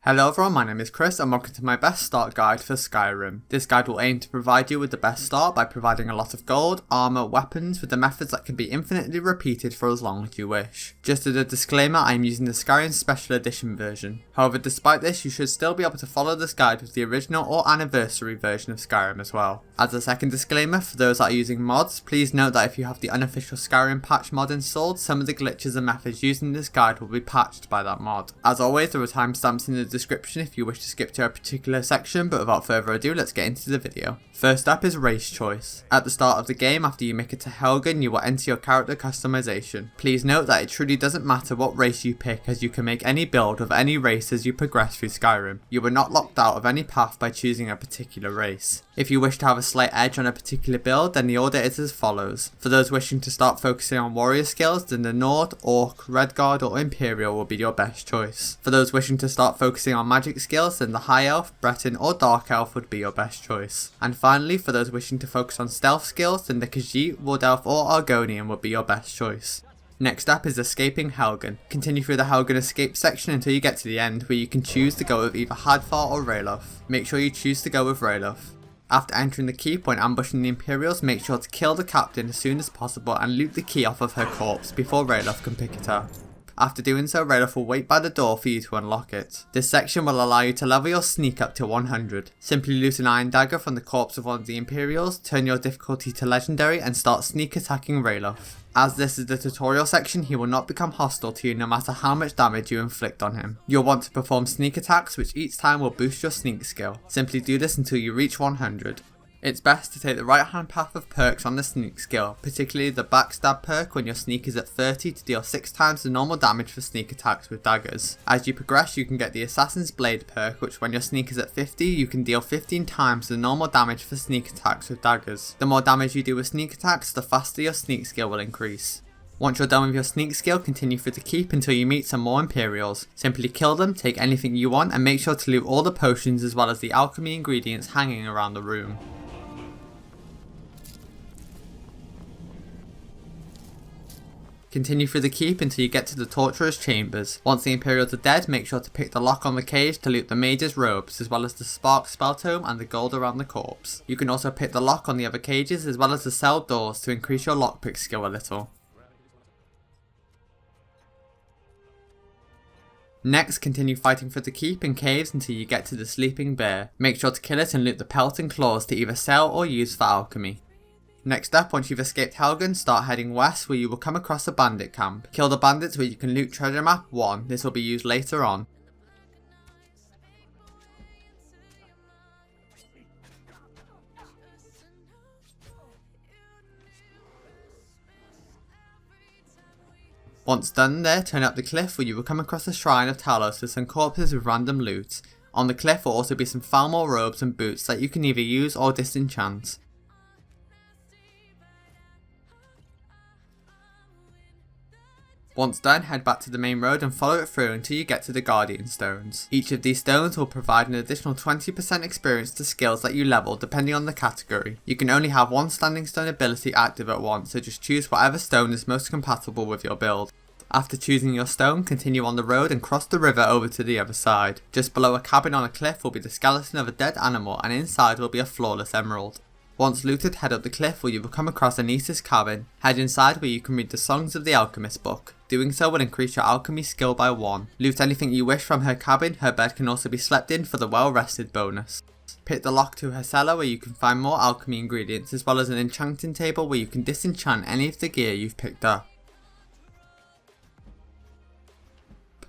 Hello everyone, my name is Chris and welcome to my best start guide for Skyrim. This guide will aim to provide you with the best start by providing a lot of gold, armour, weapons with the methods that can be infinitely repeated for as long as you wish. Just as a disclaimer, I am using the Skyrim Special Edition version. However, despite this, you should still be able to follow this guide with the original or anniversary version of Skyrim as well. As a second disclaimer, for those that are using mods, please note that if you have the unofficial Skyrim patch mod installed, some of the glitches and methods used in this guide will be patched by that mod. As always, there are timestamps in the description if you wish to skip to a particular section, but without further ado, let's get into the video. First up is race choice. At the start of the game, after you make it to Helgen, you will enter your character customization. Please note that it truly doesn't matter what race you pick, as you can make any build of any race as you progress through Skyrim. You are not locked out of any path by choosing a particular race. If you wish to have a slight edge on a particular build, then the order is as follows. For those wishing to start focusing on warrior skills, then the Nord, Orc, Redguard or Imperial will be your best choice. For those wishing to start focusing on magic skills, then the High Elf, Breton or Dark Elf would be your best choice. And finally, for those wishing to focus on stealth skills, then the Khajiit, Wood Elf or Argonian would be your best choice. Next up is escaping Helgen. Continue through the Helgen escape section until you get to the end, where you can choose to go with either Hadvar or Ralof. Make sure you choose to go with Ralof. After entering the keep, when ambushing the Imperials, make sure to kill the captain as soon as possible and loot the key off of her corpse before Ralof can pick it up. After doing so, Ralof will wait by the door for you to unlock it. This section will allow you to level your sneak up to 100. Simply loot an iron dagger from the corpse of one of the Imperials, turn your difficulty to legendary and start sneak attacking Ralof. As this is the tutorial section, he will not become hostile to you no matter how much damage you inflict on him. You'll want to perform sneak attacks, which each time will boost your sneak skill. Simply do this until you reach 100. It's best to take the right hand path of perks on the sneak skill, particularly the backstab perk when your sneak is at 30 to deal 6 times the normal damage for sneak attacks with daggers. As you progress, you can get the Assassin's Blade perk, which when your sneak is at 50 you can deal 15 times the normal damage for sneak attacks with daggers. The more damage you do with sneak attacks, the faster your sneak skill will increase. Once you're done with your sneak skill, continue through the keep until you meet some more Imperials. Simply kill them, take anything you want and make sure to loot all the potions as well as the alchemy ingredients hanging around the room. Continue through the keep until you get to the Torturer's chambers. Once the Imperials are dead, make sure to pick the lock on the cage to loot the Mage's robes, as well as the Spark spell tome and the gold around the corpse. You can also pick the lock on the other cages, as well as the cell doors to increase your lockpick skill a little. Next, continue fighting for the keep and caves until you get to the Sleeping Bear. Make sure to kill it and loot the pelt and claws to either sell or use for alchemy. Next up, once you've escaped Helgen, start heading west where you will come across a bandit camp. Kill the bandits where you can loot treasure map 1, this will be used later on. Once done there, turn up the cliff where you will come across a shrine of Talos with some corpses with random loot. On the cliff will also be some Falmor robes and boots that you can either use or disenchant. Once done, head back to the main road and follow it through until you get to the Guardian Stones. Each of these stones will provide an additional 20% experience to skills that you level depending on the category. You can only have one standing stone ability active at once, so just choose whatever stone is most compatible with your build. After choosing your stone, continue on the road and cross the river over to the other side. Just below a cabin on a cliff will be the skeleton of a dead animal and inside will be a flawless emerald. Once looted, head up the cliff where you will come across Anise's cabin. Head inside where you can read the Songs of the Alchemist book. Doing so will increase your alchemy skill by 1. Loot anything you wish from her cabin, her bed can also be slept in for the well rested bonus. Pick the lock to her cellar where you can find more alchemy ingredients as well as an enchanting table where you can disenchant any of the gear you've picked up.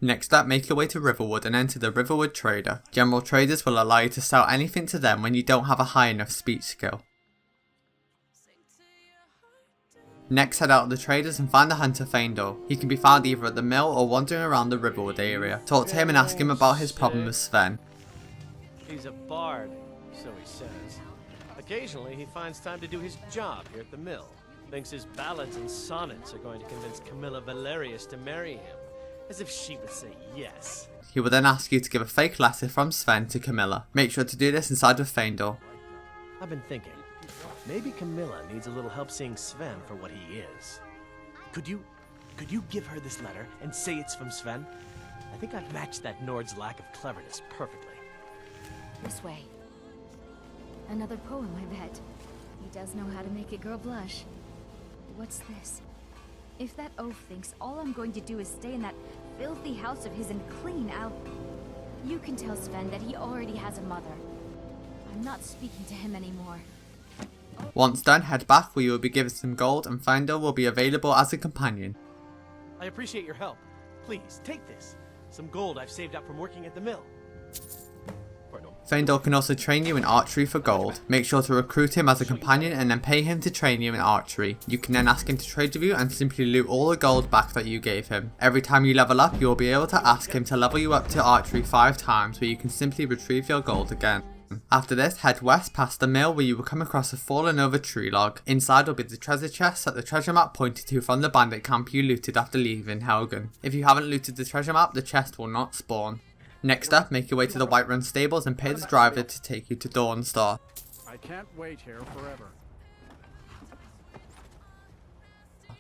Next up, make your way to Riverwood and enter the Riverwood Trader. General traders will allow you to sell anything to them when you don't have a high enough speech skill. Next, head out of the traders and find the hunter Faendal. He can be found either at the mill or wandering around the Riverwood area. Talk to him and ask him about his problem with Sven. He's a bard, so he says. Occasionally he finds time to do his job here at the mill. Thinks his ballads and sonnets are going to convince Camilla Valerius to marry him. As if she would say yes. He will then ask you to give a fake letter from Sven to Camilla. Make sure to do this inside of Faendal. I've been thinking. Maybe Camilla needs a little help seeing Sven for what he is. Could you give her this letter and say it's from Sven? I think I've matched that Nord's lack of cleverness perfectly. This way. Another poem, I bet. He does know how to make a girl blush. What's this? If that oaf thinks all I'm going to do is stay in that filthy house of his and clean, You can tell Sven that he already has a mother. I'm not speaking to him anymore. Once done, head back where you will be given some gold and Faendal will be available as a companion. I appreciate your help. Please, take this. Some gold I've saved up from working at the mill. Pardon. Faendal can also train you in archery for gold. Make sure to recruit him as a companion and then pay him to train you in archery. You can then ask him to trade with you and simply loot all the gold back that you gave him. Every time you level up, you will be able to ask him to level you up to archery 5 times where you can simply retrieve your gold again. After this, head west past the mill where you will come across a fallen over tree log. Inside will be the treasure chest that the treasure map pointed to from the bandit camp you looted after leaving Helgen. If you haven't looted the treasure map, the chest will not spawn. Next up, make your way to the Whiterun stables and pay the driver to take you to Dawnstar. I can't wait here forever.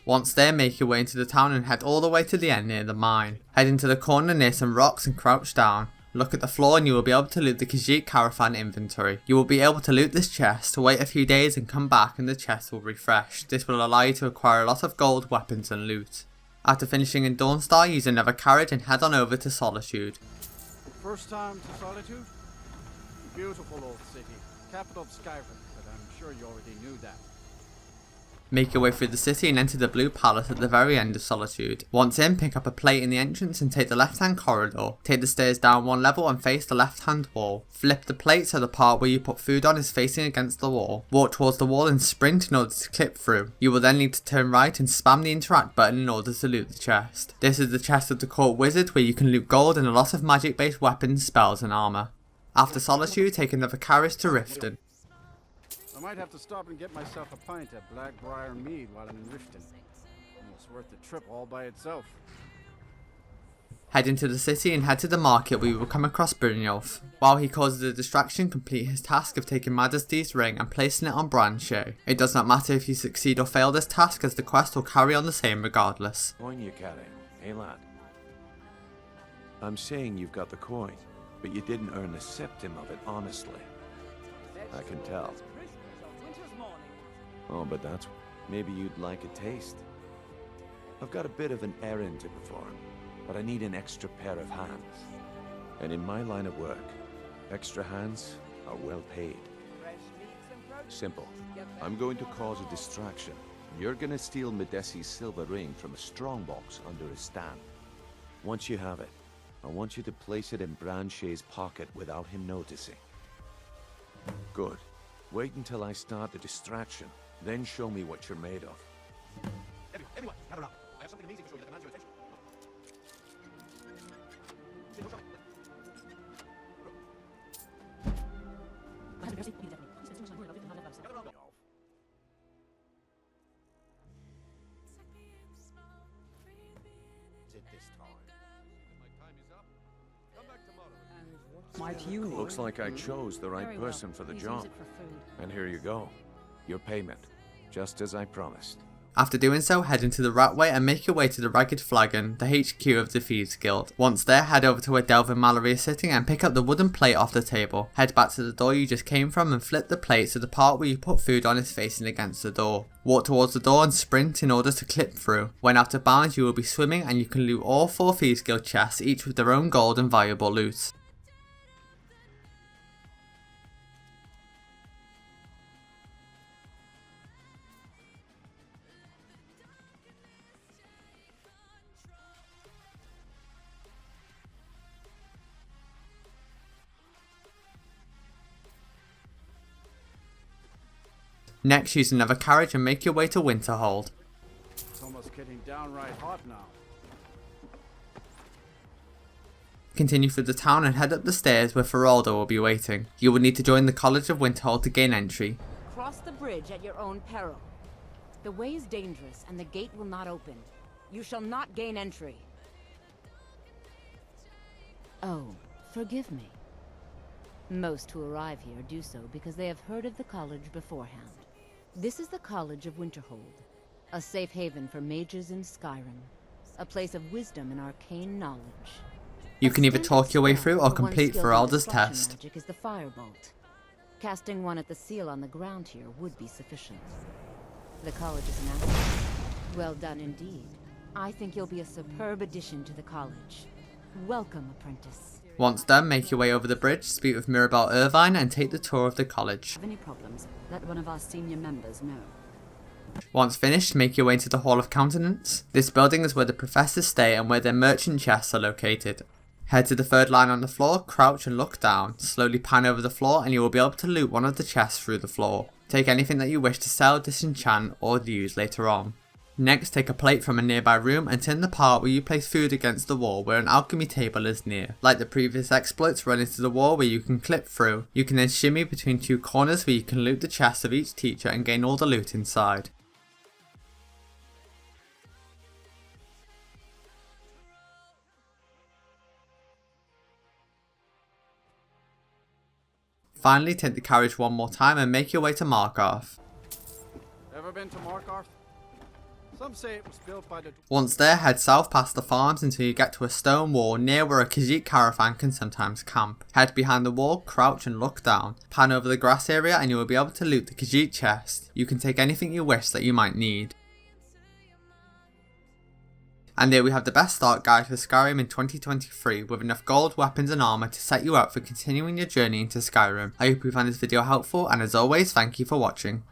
Once there, make your way into the town and head all the way to the end near the mine. Head into the corner near some rocks and crouch down. Look at the floor and you will be able to loot the Khajiit Caravan inventory. You will be able to loot this chest, wait a few days and come back and the chest will refresh. This will allow you to acquire a lot of gold, weapons and loot. After finishing in Dawnstar, use another carriage and head on over to Solitude. First time to Solitude? Beautiful old city, capital of Skyrim, but I'm sure you already knew that. Make your way through the city and enter the Blue Palace at the very end of Solitude. Once in, pick up a plate in the entrance and take the left hand corridor. Take the stairs down 1 level and face the left hand wall. Flip the plate so the part where you put food on is facing against the wall. Walk towards the wall and sprint in order to clip through. You will then need to turn right and spam the interact button in order to loot the chest. This is the chest of the court wizard where you can loot gold and a lot of magic based weapons, spells and armour. After Solitude, take another carriage to Riften. I might have to stop and get myself a pint at Blackbriar Mead while I'm in Riften. Almost worth the trip all by itself. Head into the city and head to the market where you will come across Brynjolf. While he causes a distraction, complete his task of taking Majesty's ring and placing it on Brynjolf. It does not matter if you succeed or fail this task as the quest will carry on the same regardless. Coin you carry, hey lad? I'm saying you've got the coin, but you didn't earn a septim of it honestly. I can tell. Oh, but that's... maybe you'd like a taste. I've got a bit of an errand to perform, but I need an extra pair of hands. And in my line of work, extra hands are well paid. Simple. I'm going to cause a distraction. You're gonna steal Medesi's silver ring from a strongbox under a stand. Once you have it, I want you to place it in Brynjolf's pocket without him noticing. Good. Wait until I start the distraction. Then show me what you're made of. Everyone, gather up. I have something amazing to show you that demands your attention. Looks like I chose the right person for the job. And here you go. Your payment. Just as I promised. After doing so, head into the Ratway and make your way to the Ragged Flagon, the HQ of the Thieves Guild. Once there, head over to where Delvin Mallory is sitting and pick up the wooden plate off the table. Head back to the door you just came from and flip the plate so the part where you put food on is facing against the door. Walk towards the door and sprint in order to clip through. When out of bounds, you will be swimming and you can loot all 4 Thieves Guild chests, each with their own gold and valuable loot. Next, use another carriage and make your way to Winterhold. It's almost getting downright hot now. Continue through the town and head up the stairs where Feraldo will be waiting. You will need to join the College of Winterhold to gain entry. Cross the bridge at your own peril. The way is dangerous and the gate will not open. You shall not gain entry. Oh, forgive me. Most who arrive here do so because they have heard of the college beforehand. This is the College of Winterhold, a safe haven for mages in Skyrim, a place of wisdom and arcane knowledge. You can either A talk your way standard through spell or for one complete skilled in Ferelda's destruction test. magic is the firebolt. Casting one at the seal on the ground here would be sufficient. The college is an asset. Well done indeed. I think you'll be a superb addition to the college. Welcome, apprentice. Once done, make your way over the bridge, speak with Mirabelle Irvine, and take the tour of the college. Have any problems, let one of our senior members know. Once finished, make your way to the Hall of Countenance. This building is where the professors stay and where their merchant chests are located. Head to the third line on the floor, crouch and look down. Slowly pan over the floor and you will be able to loot one of the chests through the floor. Take anything that you wish to sell, disenchant or use later on. Next, take a plate from a nearby room and turn the part where you place food against the wall where an alchemy table is near. Like the previous exploits, run into the wall where you can clip through. You can then shimmy between two corners where you can loot the chests of each teacher and gain all the loot inside. Finally, take the carriage one more time and make your way to Markarth. Ever been to Markarth? Some say it was built by the... Once there, head south past the farms until you get to a stone wall near where a Khajiit caravan can sometimes camp. Head behind the wall, crouch and look down. Pan over the grass area and you will be able to loot the Khajiit chest. You can take anything you wish that you might need. And there we have the best start guide for Skyrim in 2023 with enough gold, weapons and armour to set you up for continuing your journey into Skyrim. I hope you found this video helpful and as always, thank you for watching.